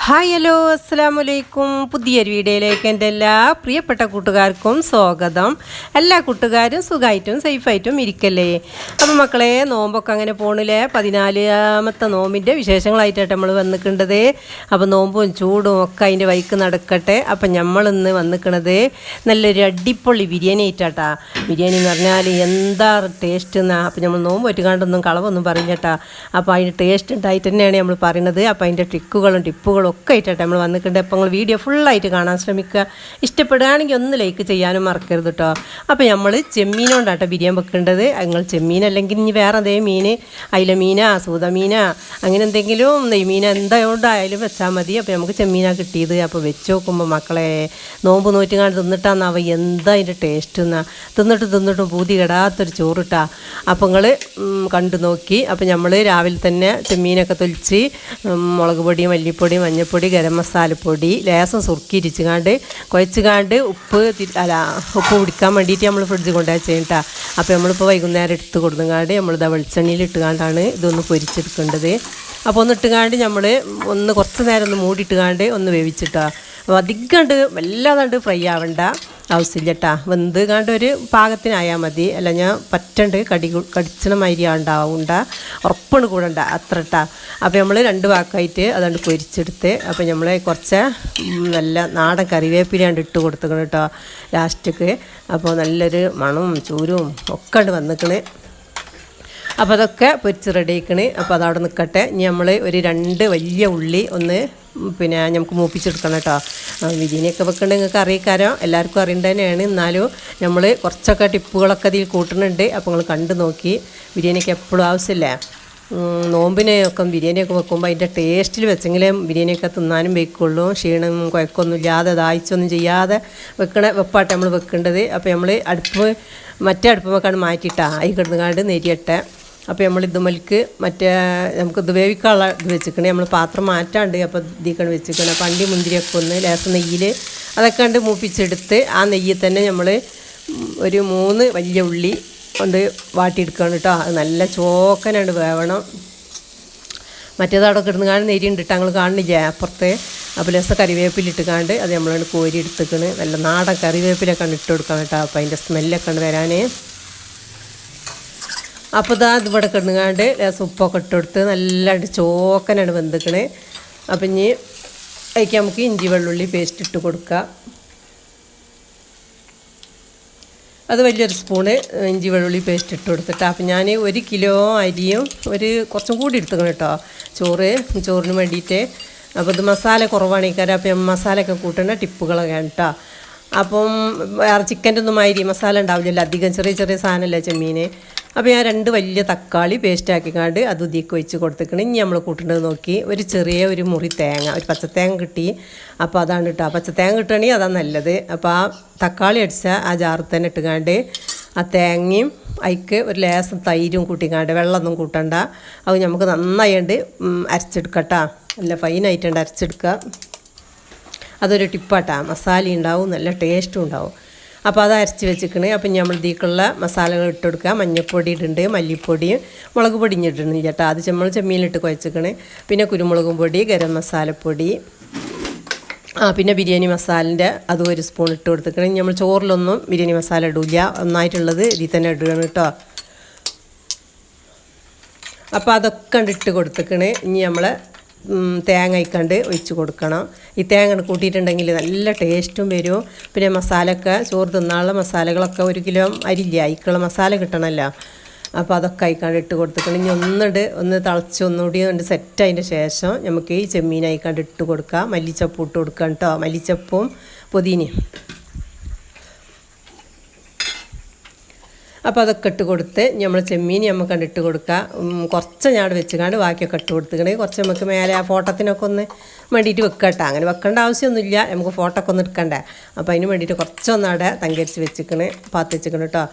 Hi hello അസ്സലാമലൈക്കും. പുതിയൊരു വീഡിയോയിലേക്ക് എൻ്റെ എല്ലാ പ്രിയപ്പെട്ട കൂട്ടുകാർക്കും സ്വാഗതം. എല്ലാ കൂട്ടുകാരും സുഖമായിട്ടും സേഫായിട്ടും ഇരിക്കല്ലേ. അപ്പം മക്കളെ, നോമ്പൊക്കെ അങ്ങനെ പോണില്ലേ. 14ാമത്തെ നോമ്പിൻ്റെ വിശേഷങ്ങളായിട്ടാണ് നമ്മൾ വന്നിക്കേണ്ടത്. അപ്പോൾ നോമ്പും ചൂടും ഒക്കെ അതിൻ്റെ വൈക്ക് നടക്കട്ടെ. അപ്പം നമ്മളിന്ന് വന്നിക്കണത് നല്ലൊരു അടിപൊളി ബിരിയാണി ആയിട്ടാട്ടാ. ബിരിയാണി എന്ന് പറഞ്ഞാൽ എന്താ ടേസ്റ്റ് എന്നാ. അപ്പം നമ്മൾ നോമ്പ് പറ്റുകാണ്ടൊന്നും കളവൊന്നും പറഞ്ഞേട്ടാ. അപ്പോൾ അതിന് ടേസ്റ്റ് ഉണ്ടായിട്ട് തന്നെയാണ് നമ്മൾ പറയുന്നത്. അപ്പോൾ അതിൻ്റെ ടിപ്പുകളും ഒക്കെ ആയിട്ടാണ് നമ്മൾ വന്നിട്ടുണ്ട്. അപ്പോൾ നിങ്ങൾ വീഡിയോ ഫുള്ളായിട്ട് കാണാൻ ശ്രമിക്കുക. ഇഷ്ടപ്പെടുകയാണെങ്കിൽ ഒന്ന് ലൈക്ക് ചെയ്യാനും മറക്കരുത് കേട്ടോ. അപ്പോൾ നമ്മൾ ചെമ്മീനോണ്ടാട്ടോ ബിരിയാണി വെക്കേണ്ടത്. നിങ്ങൾ ചെമ്മീൻ അല്ലെങ്കിൽ ഇനി വേറെ എന്തെങ്കിലും മീൻ, അയില മീനാ, സൂത മീനാ, അങ്ങനെ എന്തെങ്കിലും നെയ്മീന എന്തായാലും വെച്ചാൽ മതി. അപ്പോൾ നമുക്ക് ചെമ്മീനാണ് കിട്ടിയത്. അപ്പോൾ വെച്ച് നോക്കുമ്പോൾ മക്കളെ, നോമ്പ് നോറ്റുകാണ്ട് തിന്നിട്ടാന്നാവ എന്താ അതിൻ്റെ ടേസ്റ്റ് എന്നാ. തിന്നിട്ടും പൂതി കെടാത്തൊരു ചോറിട്ടാ. അപ്പോൾ നിങ്ങൾ കണ്ടു നോക്കി. അപ്പോൾ നമ്മൾ രാവിലെ തന്നെ ചെമ്മീനൊക്കെ തൊലിച്ച് മുളക് പൊടി, മല്ലിപ്പൊടി, മഞ്ഞൾപ്പൊടി, ഗരം മസാലപ്പൊടി, ലേസം സുറുക്കിയിരിച്ചുകാണ്ട് കുഴച്ചുകാണ്ട് ഉപ്പ് പിടിക്കാൻ വേണ്ടിയിട്ട് നമ്മൾ ഫ്രിഡ്ജ് കൊണ്ടുപോയി ചെയ്യട്ടാ. അപ്പോൾ നമ്മളിപ്പോൾ വൈകുന്നേരം എടുത്ത് കൊടുങ്ങാണ്ട് നമ്മളിത് വെളിച്ചെണ്ണയിൽ ഇട്ടുകാണ്ടാണ് ഇതൊന്ന് പൊരിച്ചെടുക്കേണ്ടത്. അപ്പോൾ ഒന്ന് ഇട്ടുകാണ്ട് നമ്മൾ കുറച്ച് നേരം ഒന്ന് മൂടിയിട്ടുകാണ്ട് ഒന്ന് വേവിച്ചിട്ടാ. അപ്പോൾ അധികം വല്ലാതാണ്ട് ഫ്രൈ ആവണ്ട ആവശ്യമില്ല കേട്ടാ. വെന്ത് കാണ്ട് ഒരു പാകത്തിനായാൽ മതി. അല്ല ഞാൻ പറ്റണ്ട് കടിച്ചണ മാതിരി ഉണ്ടാവുണ്ട, ഉറപ്പാണ് കൂടണ്ട അത്ര ഇട്ടാ. അപ്പോൾ നമ്മൾ രണ്ട് വാക്കായിട്ട് അതുകൊണ്ട് പൊരിച്ചെടുത്ത്. അപ്പോൾ നമ്മൾ കുറച്ച് നല്ല നാടൻ കറിവേപ്പിലാണ്ട് ഇട്ട് കൊടുത്തേക്കണം കേട്ടോ ലാസ്റ്റക്ക്. അപ്പോൾ നല്ലൊരു മണവും ചൂരും ഒക്കെ ഉണ്ട് വന്നിക്കണ്. അപ്പോൾ അതൊക്കെ പൊരിച്ച് റെഡി ആക്കണ്. അപ്പോൾ അതവിടെ നിൽക്കട്ടെ. ഇനി നമ്മൾ ഒരു 2 വലിയ ഉള്ളി നമുക്ക് മൂപ്പിച്ചെടുക്കണം കേട്ടോ. ബിരിയാണിയൊക്കെ വെക്കേണ്ടത് നിങ്ങൾക്ക് അറിയിക്കാരോ, എല്ലാവർക്കും അറിയേണ്ടത് തന്നെയാണ്. എന്നാലും നമ്മൾ കുറച്ചൊക്കെ ടിപ്പുകളൊക്കെ ഇതിൽ കൂട്ടുന്നുണ്ട്. അപ്പോൾ നിങ്ങൾ കണ്ടു നോക്കി. ബിരിയാണിയൊക്കെ എപ്പോഴും ആവശ്യമില്ലേ. നോമ്പിനെയൊക്കെ ബിരിയാണിയൊക്കെ വെക്കുമ്പോൾ അതിൻ്റെ ടേസ്റ്റിൽ വെച്ചെങ്കിലേ ബിരിയാണിയൊക്കെ തിന്നാനും വെക്കുള്ളൂ. ക്ഷീണം കുഴക്കമൊന്നും ഇല്ലാതെ ദാഹിച്ചൊന്നും ചെയ്യാതെ വെപ്പാട്ടെ നമ്മൾ വെക്കേണ്ടത്. അപ്പോൾ നമ്മൾ മറ്റേ അടുപ്പമൊക്കെയാണ് മാറ്റിയിട്ടാ അതിൽ കിടന്നുകാണ്ട് നെരിയട്ടെ. അപ്പോൾ നമ്മൾ ഇതുമൽക്ക് നമുക്കിത് വേവിക്കാനുള്ള ഇത് വെച്ചിക്കണേ. നമ്മൾ പാത്രം മാറ്റാണ്ട് അപ്പോൾ ഇതിക്കാണ് വെച്ചിക്കണം. അപ്പോൾ അണ്ടി മുന്തിരിയൊക്കെ ഒന്ന് ലേസം നെയ്യിൽ അതൊക്കെ കണ്ട് മൂപ്പിച്ചെടുത്ത് ആ നെയ്യിൽ തന്നെ നമ്മൾ ഒരു 3 വലിയ ഉള്ളി കൊണ്ട് വാട്ടിയെടുക്കണം കേട്ടോ. അത് നല്ല ചോക്കനാണ് വേവണം. മറ്റേതവിടെ കിടന്നുകാണ്ട് നെരി ഉണ്ടിട്ട് ഞങ്ങൾ കാണുന്നില്ല അപ്പുറത്തെ. അപ്പോൾ ലേസം കറിവേപ്പിലിട്ട് കാണ്ട് അത് നമ്മളാണ് കോരി എടുത്തേക്കണ്. നല്ല നാടൻ കറിവേപ്പിലൊക്കെ ഇട്ട് കൊടുക്കണം കേട്ടോ. അപ്പോൾ അതിൻ്റെ സ്മെല്ലൊക്കെ ഉണ്ട് വരാൻ. അപ്പോൾ ഇതിവിടെ കിടന്നുകാണ്ട് ലേസം ഉപ്പൊക്കെ ഇട്ട് കൊടുത്ത് നല്ലതായിട്ട് ചോക്കനാണ് വെന്തിക്കണേ. അപ്പം ഇനി അതിലേക്ക് നമുക്ക് ഇഞ്ചി വെള്ളുള്ളി പേസ്റ്റ് ഇട്ട് കൊടുക്കുക. അത് വലിയൊരു സ്പൂണ് ഇഞ്ചി വെള്ളുള്ളി പേസ്റ്റ് ഇട്ട് കൊടുത്തിട്ട്. അപ്പം ഞാൻ 1 കിലോ അരിയും കുറച്ചും കൂടി എടുത്തുക്കണം കേട്ടോ ചോറിന് വേണ്ടിയിട്ട്. അപ്പോൾ ഇത് മസാല കുറവാണ്. അപ്പം മസാലയൊക്കെ കൂട്ടേണ്ട ടിപ്പുകളൊക്കെ കേട്ടോ. അപ്പം വേറെ ചിക്കൻ്റെ ഒന്നും മാതിരി മസാല ഉണ്ടാവില്ലല്ലോ, അധികം ചെറിയ സാധനമല്ലേ ചെമ്മീൻ. അപ്പോൾ ഞാൻ 2 വലിയ തക്കാളി പേസ്റ്റ് ആക്കിക്കാണ്ട് അത് ഉദിക്ക് വെച്ച് കൊടുത്തേക്കണം. ഇനി നമ്മൾ കൂട്ടേണ്ടത് നോക്കി ഒരു മുറി തേങ്ങ, ഒരു പച്ചത്തേങ്ങ കിട്ടി. അപ്പോൾ അതാണ് കേട്ടോ. പച്ചത്തേങ്ങ കിട്ടുകയാണെങ്കിൽ അതാണ് നല്ലത്. അപ്പോൾ ആ തക്കാളി അടിച്ച ആ ജാറിൽ തന്നെ ഇട്ടുകാണ്ട് ആ തേങ്ങയും അതിക്ക് ഒരു ലേസം തൈരും കൂട്ടിക്കാണ്ട്, വെള്ളമൊന്നും കൂട്ടണ്ട. അത് നമുക്ക് നന്നായിട്ട് അരച്ചെടുക്കട്ടോ. നല്ല ഫൈനായിട്ടുണ്ട് അരച്ചെടുക്കുക. അതൊരു ടിപ്പാട്ടാ. മസാല ഉണ്ടാവും, നല്ല ടേസ്റ്റും ഉണ്ടാവും. അപ്പോൾ അത് അരച്ച് വെച്ചിക്കണേ. അപ്പം നമ്മൾ ഇതിലേക്കുള്ള മസാലകൾ ഇട്ട് കൊടുക്കുക. മഞ്ഞൾപ്പൊടി ഇടുന്നുണ്ട്, മല്ലിപ്പൊടിയും മുളക് പൊടി ഇട്ടിട്ടുണ്ട് ചേട്ടാ. അത് നമ്മൾ ചെമ്മീനിലിട്ട് കുഴച്ചിക്കണേ. പിന്നെ കുരുമുളകും പൊടി, ഗരം മസാലപ്പൊടി, പിന്നെ ബിരിയാണി മസാലൻ്റെ അതും 1 സ്പൂൺ ഇട്ട് കൊടുത്തിക്കണേ. നമ്മൾ ചോറിലൊന്നും ബിരിയാണി മസാല ഇടില്ല, ഒന്നായിട്ടുള്ളത് ഇതിൽ തന്നെ ഇടുകയാണ് കേട്ടോ. അപ്പോൾ അതൊക്കെ ഇട്ട് കൊടുത്തിക്കണേ. ഇനി നമ്മൾ തേങ്ങ ഇക്കണ്ട് ഒഴിച്ച് കൊടുക്കണം. ഈ തേങ്ങ കൂട്ടിയിട്ടുണ്ടെങ്കിൽ നല്ല ടേസ്റ്റും വരും. പിന്നെ മസാലയൊക്കെ ചോറ് തിന്നാനുള്ള മസാലകളൊക്കെ 1 കിലോ അരിയില്ല, അതിക്കുള്ള മസാല കിട്ടണമല്ലോ. അപ്പോൾ അതൊക്കെ അയക്കാണ്ട് ഇട്ട് കൊടുത്തിക്കണം. ഇനി ഒന്ന് തിളച്ച് ഒന്നുകൂടി സെറ്റ് അതിൻ്റെ ശേഷം നമുക്ക് ഈ ചെമ്മീൻ അയക്കാണ്ട് ഇട്ട് കൊടുക്കുക. മല്ലിച്ചപ്പ് ഇട്ട് കൊടുക്കാം കേട്ടോ, മല്ലിച്ചപ്പും പുതിനയും. അപ്പോൾ അതൊക്കെ ഇട്ട് കൊടുത്ത് നമ്മൾ ചെമ്മീൻ നമുക്ക് കണ്ടിട്ട് കൊടുക്കുക. കുറച്ച് ഞാൻ വെച്ചുകാണ്ട് ബാക്കിയൊക്കെ ഇട്ട് കൊടുത്തിക്കണേ. കുറച്ച് നമുക്ക് മേലെ ആ ഫോട്ടോത്തിനൊക്കെ ഒന്ന് വേണ്ടിയിട്ട് വെക്കട്ടെ. അങ്ങനെ വെക്കേണ്ട ആവശ്യമൊന്നുമില്ല, നമുക്ക് ഫോട്ടോ ഒക്കെ ഒന്ന് എടുക്കണ്ടേ. അപ്പോൾ അതിന് വേണ്ടിയിട്ട് കുറച്ചൊന്നവിടെ തങ്കരിച്ച് വെച്ചിക്കണേ, പാത്ത് വെച്ചിക്കണം കേട്ടോ.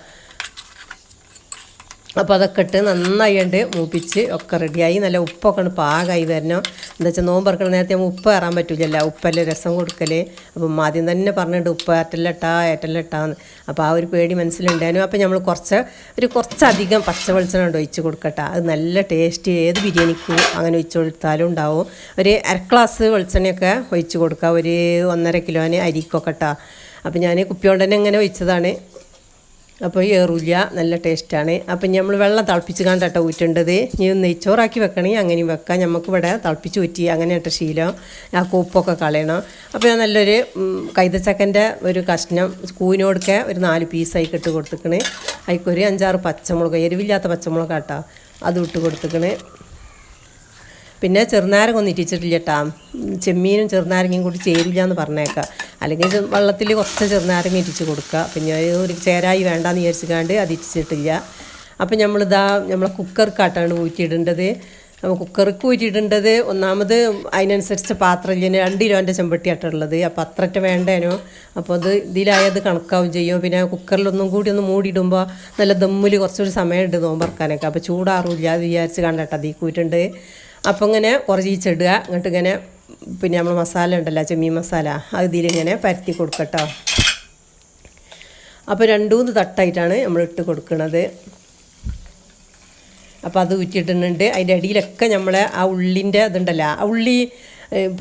അപ്പോൾ അതൊക്കെ ഇട്ട് നന്നായിട്ട് മൂപ്പിച്ച് ഒക്കെ റെഡിയായി. നല്ല ഉപ്പൊക്കെ പാകമായി വരണം. എന്താ വെച്ചാൽ നോമ്പറക്കണ നേരത്തെ നമ്മൾ ഉപ്പ് കയറാൻ പറ്റില്ലല്ലോ, ഉപ്പല്ലേ രസം കൊടുക്കൽ. അപ്പം ആദ്യം തന്നെ പറഞ്ഞിട്ട് ഉപ്പ് ഏറ്റല്ലിട്ടാന്ന്. അപ്പോൾ ആ ഒരു പേടി മനസ്സിലുണ്ടായിരുന്നു. അപ്പോൾ നമ്മൾ കുറച്ചധികം പച്ച വെളിച്ചെണ്ണ ഒഴിച്ച് കൊടുക്കട്ടെ. അത് നല്ല ടേസ്റ്റ്, ഏത് ബിരിയാണിക്കും അങ്ങനെ ഒഴിച്ച് കൊടുത്താലും ഉണ്ടാവും. ഒരു അര ഗ്ലാസ് വെളിച്ചെണ്ണയൊക്കെ ഒഴിച്ച് കൊടുക്കുക, ഒരു 1.5 കിലോന് അരിക്കൊക്കെ ഇട്ടാ. അപ്പോൾ ഞാൻ കുപ്പിയോണ്ട് തന്നെ ഇങ്ങനെ ഒഴിച്ചതാണ്. അപ്പോൾ ഏറില്ല, നല്ല ടേസ്റ്റാണ്. അപ്പം നമ്മൾ വെള്ളം തിളപ്പിച്ച് കണ്ടിട്ട് ഊറ്റേണ്ടത്. ഇനി നെയ്ച്ചോറാക്കി വെക്കണമെങ്കിൽ അങ്ങനെയും വെക്കാം. നമുക്കിവിടെ തിളപ്പിച്ച് ഊറ്റി അങ്ങനെയായിട്ട് ശീലം. ആ കൂപ്പൊക്കെ കളയണം. അപ്പോൾ ഞാൻ നല്ലൊരു കൈതച്ചക്കൻ്റെ ഒരു കഷ്ണം കൂവിനോടൊക്കെ ഒരു 4 പീസായി ഇട്ട് കൊടുത്തിക്കണ്. അതിക്കൊരു 5-6 പച്ചമുളക്, എരിവില്ലാത്ത മുളക് കേട്ടോ, അതും ഇട്ട് കൊടുത്തിക്കണ്. പിന്നെ ചെറുനാരങ്ങ ഒന്നും ഇറ്റിച്ചിട്ടില്ല കേട്ടോ. ചെമ്മീനും ചെറുനാരങ്ങയും കൂടി ചേരില്ല എന്ന് പറഞ്ഞേക്കാം. അല്ലെങ്കിൽ വെള്ളത്തിൽ കുറച്ച് ചെറുനാരങ്ങ ഇറ്റിച്ച് കൊടുക്കുക. പിന്നെ ഒരു ചേരായി വേണ്ടാന്ന് വിചാരിച്ചിക്കാണ്ട് അത് ഇറ്റിച്ചിട്ടില്ല. അപ്പം നമ്മളെ കുക്കർക്കാട്ടാണ് ഊറ്റിയിടേണ്ടത്. അപ്പോൾ കുക്കർക്ക് ഊറ്റിയിടേണ്ടത് ഒന്നാമത് അതിനനുസരിച്ച് പാത്രം ഇല്ല, 2 കിലോൻ്റെ ചെമ്പട്ടിയാട്ടുള്ളത്. അപ്പോൾ അത്രയ്ക്ക് വേണ്ടേനോ. അപ്പോൾ അത് ഇതിലായത് കണക്കാവും ചെയ്യും. പിന്നെ കുക്കറിലൊന്നും കൂടി ഒന്ന് മൂടിയിടുമ്പോൾ നല്ല ദമ്മിൽ കുറച്ചൊരു സമയമുണ്ട് നോമ്പറക്കാനൊക്കെ. അപ്പോൾ ചൂടാറില്ല അത് വിചാരിച്ച് കണ്ടിട്ട് അതിൽ കൂറ്റുണ്ട്. അപ്പോൾ ഇങ്ങനെ കുറച്ചിടുക. എന്നിട്ട് ഇങ്ങനെ പിന്നെ നമ്മൾ മസാല ഉണ്ടല്ലോ, ചെമ്മീൻ മസാല, അത് ഇതിലിങ്ങനെ പരത്തി കൊടുക്കട്ടോ. അപ്പോൾ 2-3 തട്ടായിട്ടാണ് നമ്മൾ ഇട്ട് കൊടുക്കുന്നത്. അപ്പോൾ അത് ഊറ്റിയിടുന്നുണ്ട്. അതിൻ്റെ അടിയിലൊക്കെ നമ്മളെ ആ ഉള്ളിൻ്റെ ഇതുണ്ടല്ലോ, ആ ഉള്ളി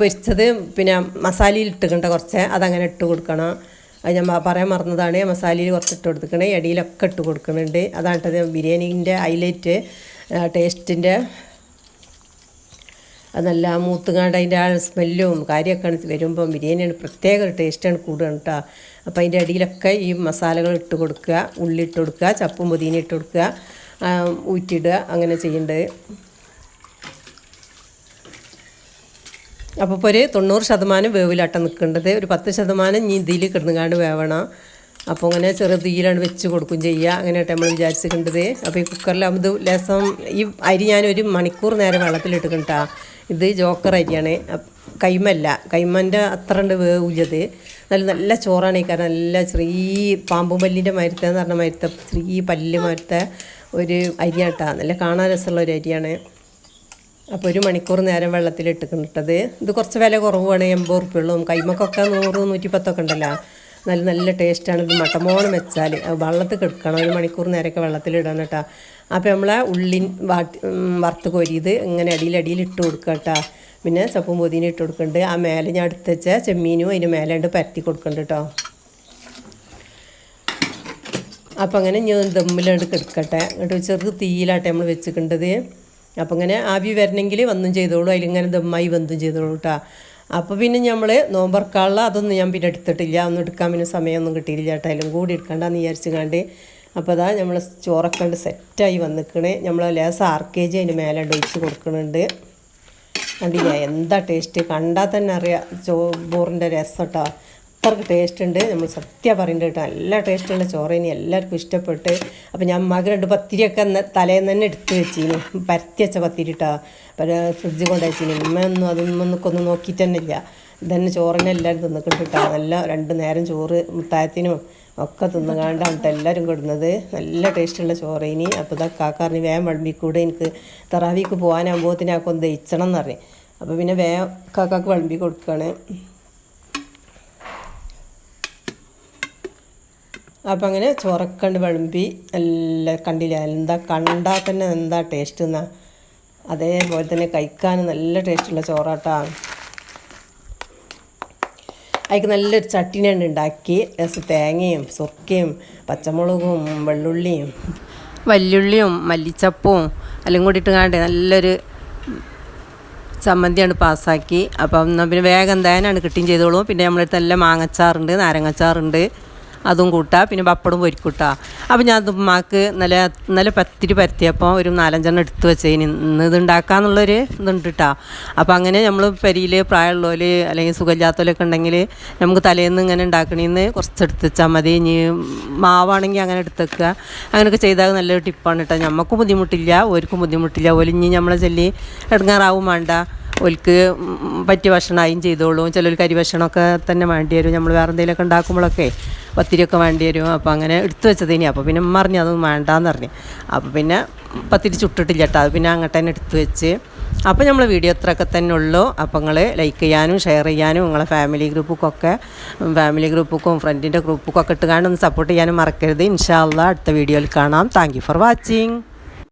പൊരിച്ചത് പിന്നെ മസാലയിൽ ഇട്ടുകൊണ്ട് കുറച്ച് അതങ്ങനെ ഇട്ട് കൊടുക്കണം. അത് ഞാൻ പറയാൻ മറന്നതാണ്. മസാലയിൽ കുറച്ച് ഇട്ട് കൊടുത്തിക്കണേ, അടിയിലൊക്കെ ഇട്ട് കൊടുക്കുന്നുണ്ട്. അതാണ് ബിരിയാണീൻ്റെ ഹൈലൈറ്റ്, ടേസ്റ്റിൻ്റെ. അത് നല്ല മൂത്തുകാണ്ട് അതിൻ്റെ ആ സ്മെല്ലും കാര്യമൊക്കെ വരുമ്പം ബിരിയാണിയാണ് പ്രത്യേക ഒരു ടേസ്റ്റാണ് കൂടുക കേട്ടോ. അപ്പോൾ അതിൻ്റെ അടിയിലൊക്കെ ഈ മസാലകൾ ഇട്ട് കൊടുക്കുക, ഉള്ളി ഇട്ട് കൊടുക്കുക, ചപ്പും പുതിന ഇട്ട് കൊടുക്കുക, ഊറ്റിയിടുക, അങ്ങനെ ചെയ്യേണ്ടത്. അപ്പോൾ ഇപ്പോൾ ഒരു 90% വേവിലാട്ടം നിൽക്കേണ്ടത്. ഒരു 10% ഇനി ഇതിൽ കിടന്നുകാണ്ട് വേവണം. അപ്പോൾ അങ്ങനെ ചെറു തീയിലാണ് വെച്ച് കൊടുക്കും ചെയ്യുക. അങ്ങനെയായിട്ട് നമ്മൾ വിചാരിച്ചിട്ടുണ്ടത്. അപ്പോൾ ഈ കുക്കറിലാകുമ്പോൾ ലേസം ഈ അരി ഞാൻ 1 മണിക്കൂർ നേരം വെള്ളത്തിലിട്ടിട്ടാ. ഇത് ജോക്കർ അരിയാണ്, കൈമൻ്റെ അത്ര ഉണ്ട് വേവില്ലത്. നല്ല ചോറാണ്. ഈ കാരണം നല്ല ചെറിയ പാമ്പും പല്ലിൻ്റെ മരുത്തെന്ന് പറഞ്ഞ മരുത്ത ചെറിയ പല്ല് മരുത്ത ഒരു അരിയാട്ടാ. നല്ല കാണാൻ രസമുള്ള ഒരു അരിയാണ്. അപ്പോൾ 1 മണിക്കൂർ നേരം വെള്ളത്തിലിട്ടിട്ടത്. ഇത് കുറച്ച് വില കുറവാണ്, 80 ഉറുപ്പ്യുള്ളൂ. കൈമക്കൊക്കെ 100-110 ഉണ്ടല്ലോ. നല്ല ടേസ്റ്റാണ്. ഇത് മട്ടമോണം വെച്ചാൽ വെള്ളത്തിൽ കിടക്കണം, 1 മണിക്കൂർ നേരമൊക്കെ വെള്ളത്തിലിടണം കേട്ടോ. അപ്പോൾ നമ്മളെ ഉള്ളി വറുത്ത് കോരിയത് ഇങ്ങനെ അടിയിൽ ഇട്ട് കൊടുക്കുക കേട്ടോ. പിന്നെ ചപ്പും പൊതിന ഇട്ട് കൊടുക്കുന്നുണ്ട്. ആ മേലെ ഞാൻ എടുത്ത് വെച്ച ചെമ്മീനും അതിൻ്റെ മേലെ പരത്തി കൊടുക്കുന്നുണ്ട് കേട്ടോ. അപ്പോൾ അങ്ങനെ ഞാൻ ദമ്മിലാണ്ട് കിടക്കട്ടെ. എന്നിട്ട് ചെറു തീയിലാട്ടെ നമ്മൾ വെച്ചിട്ടുണ്ടത്. അപ്പോൾ ഇങ്ങനെ ആവി വരണമെങ്കിൽ വന്നും ചെയ്തോളൂ, അതിലിങ്ങനെ ദമ്മായി വന്നും ചെയ്തോളൂ കേട്ടോ. അപ്പോൾ പിന്നെ നമ്മൾ നോമ്പറക്കാനുള്ള അതൊന്നും ഞാൻ പിന്നെ എടുത്തിട്ടില്ല. ഒന്നും എടുക്കാൻ പിന്നെ സമയമൊന്നും കിട്ടിയില്ല കേട്ടോ. അതിലും കൂടി എടുക്കണ്ടെന്ന് വിചാരിച്ചുകൊണ്ട്. അപ്പോൾ അതാ നമ്മൾ ചോറൊക്കെ ഉണ്ട് സെറ്റായി വന്നിക്കണേ. നമ്മൾ ലേസം RKG അതിൻ്റെ മേലെ ഒഴിച്ച് കൊടുക്കുന്നുണ്ട്. കണ്ടില്ല എന്താ ടേസ്റ്റ്, കണ്ടാൽ തന്നെ അറിയാം ചോറിൻ്റെ രസം കേട്ടോ. അത്രയ്ക്ക് ടേസ്റ്റ് ഉണ്ട്. നമ്മൾ സത്യം പറയുന്നുണ്ട് കേട്ടോ, നല്ല ടേസ്റ്റുള്ള ചോറിന് എല്ലാവർക്കും ഇഷ്ടപ്പെട്ട്. അപ്പോൾ ഞാൻ അമ്മക്ക് 2 പത്തിരിയൊക്കെ തലേന്ന് തന്നെ എടുത്ത് വെച്ചിന്, പരത്തി വെച്ച പത്തിരി കേട്ടോ. ഫ്രിഡ്ജ് കൊണ്ട് വെച്ചിന്. ഉമ്മയൊന്നും അതൊന്നും നോക്കിയിട്ട് തന്നെ ഇല്ല. ഇതന്നെ ചോറിനെ എല്ലാവരും തിന്നിട്ടുണ്ട് കേട്ടോ. നല്ല 2 നേരം ചോറ് മുത്തായത്തിനും ഒക്കെ തിന്നുകാണ്ടാണ് എല്ലാവരും കൊടുക്കുന്നത്. നല്ല ടേസ്റ്റുള്ള ചോറിന്. അപ്പോൾ ഇതാ കാക്കാറിന് വേഗം വിളമ്പിക്കൂടെ, എനിക്ക് തറാവിക്ക് പോകാനാകുമ്പോഴത്തേനാക്കും ഒന്ന് ദഹിച്ചണം എന്ന് പറയും. അപ്പോൾ പിന്നെ വേഗം കാക്കാക്ക് വിളമ്പി കൊടുക്കുകയാണ്. അപ്പം അങ്ങനെ ചോറക്കണ്ട് വിളമ്പി എല്ലാം കണ്ടില്ല, കണ്ടാൽ തന്നെ എന്താ ടേസ്റ്റ് എന്നാ. അതേപോലെ തന്നെ കഴിക്കാൻ നല്ല ടേസ്റ്റുള്ള ചോറാട്ടാണ്. അതിക്ക് നല്ലൊരു ചട്ടിനിയാണ് ഉണ്ടാക്കി. തേങ്ങയും സുർക്കയും പച്ചമുളകും വല്ലുള്ളിയും മല്ലിച്ചപ്പും എല്ലാം കൂടി ഇട്ടുകാണ്ട് നല്ലൊരു ചമ്മന്തിയാണ് പാസ്സാക്കി. അപ്പം എന്നാൽ പിന്നെ വേഗം തേനാണ് കിട്ടുകയും ചെയ്തോളൂ. പിന്നെ നമ്മളടുത്ത് നല്ല മാങ്ങച്ചാറുണ്ട്, നാരങ്ങച്ചാറുണ്ട്, അതും കൂട്ടാം. പിന്നെ പപ്പടും പൊരിക്കൂട്ടാ. അപ്പോൾ ഞാൻ ഉമ്മാക്ക് നല്ല പത്തിരി പരത്തിയപ്പോൾ ഒരു 4-5 എടുത്ത് വെച്ചതിന് ഇന്ന് ഇത് ഉണ്ടാക്കാമെന്നുള്ളൊരു ഇതുണ്ട് കേട്ടോ. അപ്പോൾ അങ്ങനെ നമ്മൾ പെരിയിൽ പ്രായമുള്ളവർ അല്ലെങ്കിൽ സുഖമില്ലാത്തവരൊക്കെ ഉണ്ടെങ്കിൽ നമുക്ക് തലേന്ന് ഇങ്ങനെ ഉണ്ടാക്കണമെന്ന് കുറച്ചെടുത്ത് വെച്ചാൽ മതി. ഇനി മാവാണെങ്കിൽ അങ്ങനെ എടുത്ത് വെക്കുക. അങ്ങനെയൊക്കെ ചെയ്താൽ നല്ലൊരു ടിപ്പാണ് കേട്ടോ. നമുക്കും ബുദ്ധിമുട്ടില്ല, ഓർക്കും ബുദ്ധിമുട്ടില്ല. ഓല് ഇനി നമ്മളെ ചൊല്ലി ഇടങ്ങാറാവും വേണ്ട. ഓൽക്ക് പറ്റിയ ഭക്ഷണമായും ചെയ്തോളും. ചിലർക്ക് അരി ഭക്ഷണമൊക്കെ തന്നെ വേണ്ടി വരും. നമ്മൾ വേറെ എന്തെങ്കിലുമൊക്കെ ഉണ്ടാക്കുമ്പോഴൊക്കെ പത്തിരിയൊക്കെ വേണ്ടി വരും. അപ്പോൾ അങ്ങനെ എടുത്തു വെച്ചതിനി. അപ്പോൾ പിന്നെ ഉമ്മ പറഞ്ഞു അതൊന്നും വേണ്ടാന്ന് പറഞ്ഞു. അപ്പോൾ പിന്നെ പത്തിരി ചുട്ടിട്ടില്ല കേട്ടോ, അത് പിന്നെ അങ്ങോട്ട് തന്നെ എടുത്തു വെച്ച്. അപ്പോൾ നമ്മൾ വീഡിയോ ഇത്രയൊക്കെ തന്നെ ഉള്ളൂ. അപ്പോൾ നിങ്ങൾ ലൈക്ക് ചെയ്യാനും ഷെയർ ചെയ്യാനും നിങ്ങളെ ഫാമിലി ഗ്രൂപ്പുക്കും ഫ്രണ്ടിൻ്റെ ഗ്രൂപ്പുക്കും ഒക്കെ ഇട്ട് കാണും സപ്പോർട്ട് ചെയ്യാനും മറക്കരുത്. ഇൻഷാ അല്ലാഹ് അടുത്ത വീഡിയോയിൽ കാണാം. Thank you for watching.